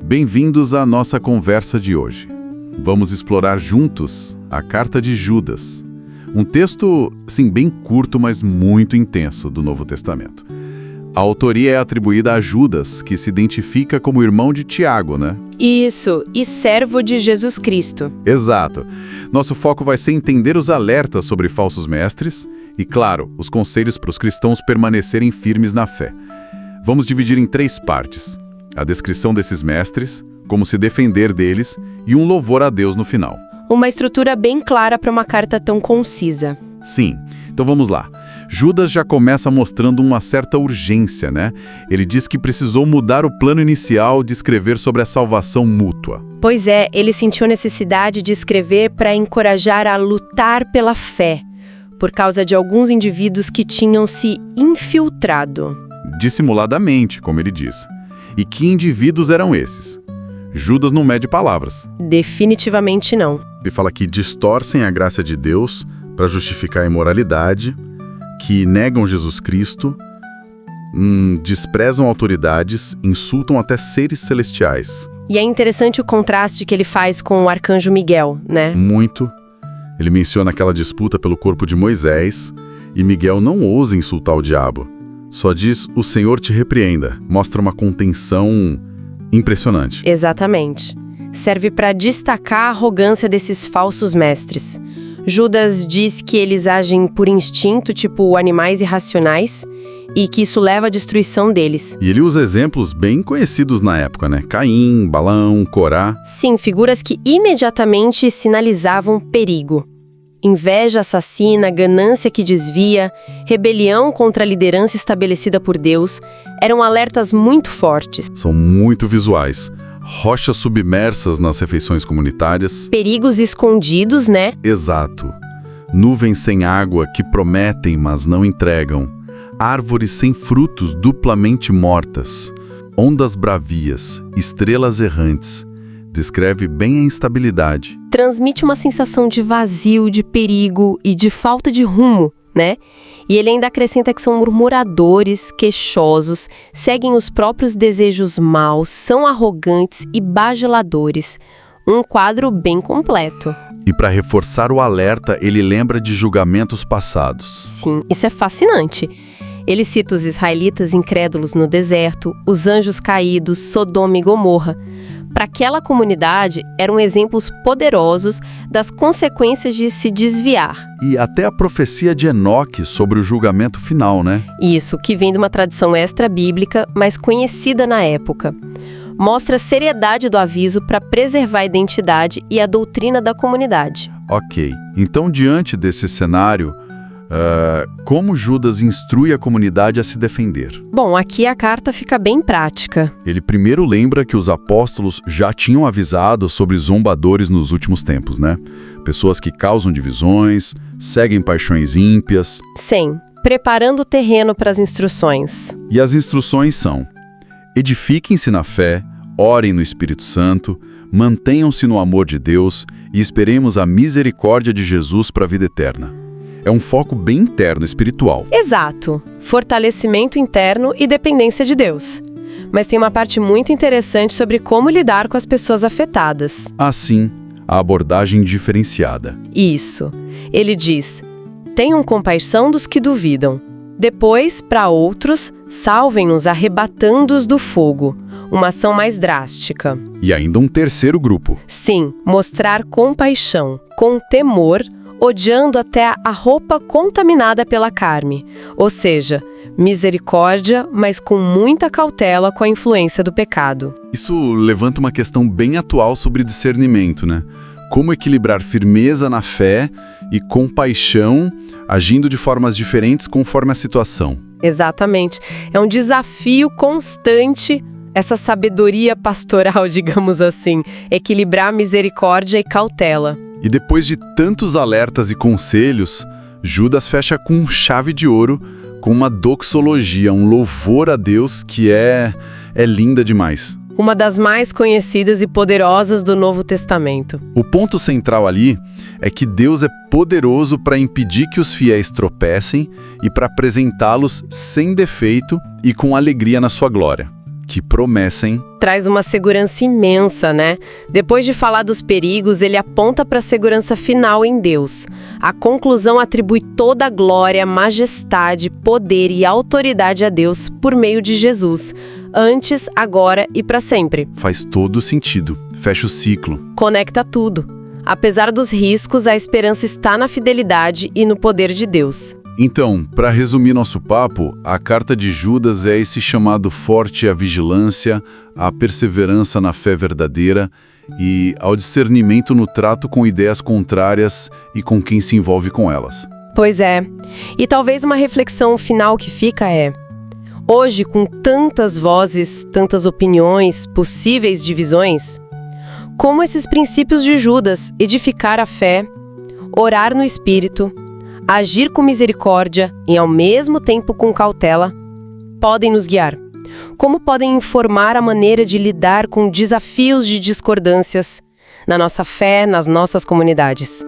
Bem-vindos à nossa conversa de hoje. Vamos explorar juntos a Carta de Judas, um texto, sim, bem curto, mas muito intenso do Novo Testamento. A autoria é atribuída a Judas, que se identifica como irmão de Tiago, né? Isso, e servo de Jesus Cristo. Exato. Nosso foco vai ser entender os alertas sobre falsos mestres e, claro, os conselhos para os cristãos permanecerem firmes na fé. Vamos dividir em 3 partes: a descrição desses mestres, como se defender deles e um louvor a Deus no final. Uma estrutura bem clara para uma carta tão concisa. Sim, então vamos lá. Judas já começa mostrando uma certa urgência, né? Ele diz que precisou mudar o plano inicial de escrever sobre a salvação mútua. Pois é, ele sentiu necessidade de escrever para encorajar a lutar pela fé, por causa de alguns indivíduos que tinham se infiltrado. Dissimuladamente, como ele diz. E que indivíduos eram esses? Judas não mede palavras. Definitivamente não. Ele fala que distorcem a graça de Deus para justificar a imoralidade, que negam Jesus Cristo, desprezam autoridades, insultam até seres celestiais. E é interessante o contraste que ele faz com o arcanjo Miguel, né? Muito. Ele menciona aquela disputa pelo corpo de Moisés, e Miguel não ousa insultar o diabo. Só diz, o Senhor te repreenda. Mostra uma contenção impressionante. Exatamente. Serve para destacar a arrogância desses falsos mestres. Judas diz que eles agem por instinto, tipo animais irracionais, e que isso leva à destruição deles. E ele usa exemplos bem conhecidos na época, né? Caim, Balaão, Corá. Sim, figuras que imediatamente sinalizavam perigo. Inveja assassina, ganância que desvia, rebelião contra a liderança estabelecida por Deus eram alertas muito fortes. São muito visuais. Rochas submersas nas refeições comunitárias. Perigos escondidos, né? Exato. Nuvens sem água que prometem, mas não entregam. Árvores sem frutos duplamente mortas. Ondas bravias, estrelas errantes. Descreve bem a instabilidade. Transmite uma sensação de vazio, de perigo e de falta de rumo, né? E ele ainda acrescenta que são murmuradores, queixosos, seguem os próprios desejos maus, são arrogantes e bajuladores. Um quadro bem completo. E para reforçar o alerta, ele lembra de julgamentos passados. Sim, isso é fascinante. Ele cita os israelitas incrédulos no deserto, os anjos caídos, Sodoma e Gomorra. Para aquela comunidade, eram exemplos poderosos das consequências de se desviar. E até a profecia de Enoque sobre o julgamento final, né? Isso, que vem de uma tradição extra-bíblica, mas conhecida na época. Mostra a seriedade do aviso para preservar a identidade e a doutrina da comunidade. Ok, então diante desse cenário, como Judas instrui a comunidade a se defender? Bom, aqui a carta fica bem prática. Ele primeiro lembra que os apóstolos já tinham avisado sobre zombadores nos últimos tempos, né? Pessoas que causam divisões, seguem paixões ímpias. Sim, preparando o terreno para as instruções. E as instruções são: edifiquem-se na fé, orem no Espírito Santo, mantenham-se no amor de Deus e esperemos a misericórdia de Jesus para a vida eterna. É um foco bem interno, espiritual. Exato. Fortalecimento interno e dependência de Deus. Mas tem uma parte muito interessante sobre como lidar com as pessoas afetadas. Assim, a abordagem diferenciada. Isso. Ele diz: tenham compaixão dos que duvidam. Depois, para outros, salvem-nos arrebatando-os do fogo. Uma ação mais drástica. E ainda um terceiro grupo. Sim, mostrar compaixão, com temor, odiando até a roupa contaminada pela carne. Ou seja, misericórdia, mas com muita cautela com a influência do pecado. Isso levanta uma questão bem atual sobre discernimento, né? Como equilibrar firmeza na fé e compaixão, agindo de formas diferentes conforme a situação. Exatamente. É um desafio constante, essa sabedoria pastoral, digamos assim, equilibrar misericórdia e cautela. E depois de tantos alertas e conselhos, Judas fecha com chave de ouro, com uma doxologia, um louvor a Deus que é linda demais. Uma das mais conhecidas e poderosas do Novo Testamento. O ponto central ali é que Deus é poderoso para impedir que os fiéis tropecem e para apresentá-los sem defeito e com alegria na sua glória. Que promessa, hein? Traz uma segurança imensa, né? Depois de falar dos perigos, ele aponta para a segurança final em Deus. A conclusão atribui toda a glória, majestade, poder e autoridade a Deus por meio de Jesus, antes, agora e para sempre. Faz todo sentido. Fecha o ciclo. Conecta tudo. Apesar dos riscos, a esperança está na fidelidade e no poder de Deus. Então, para resumir nosso papo, a carta de Judas é esse chamado forte à vigilância, à perseverança na fé verdadeira e ao discernimento no trato com ideias contrárias e com quem se envolve com elas. Pois é. E talvez uma reflexão final que fica é: hoje, com tantas vozes, tantas opiniões, possíveis divisões, como esses princípios de Judas, edificar a fé, orar no Espírito, agir com misericórdia e, ao mesmo tempo, com cautela, podem nos guiar? Como podem informar a maneira de lidar com desafios de discordâncias na nossa fé, nas nossas comunidades?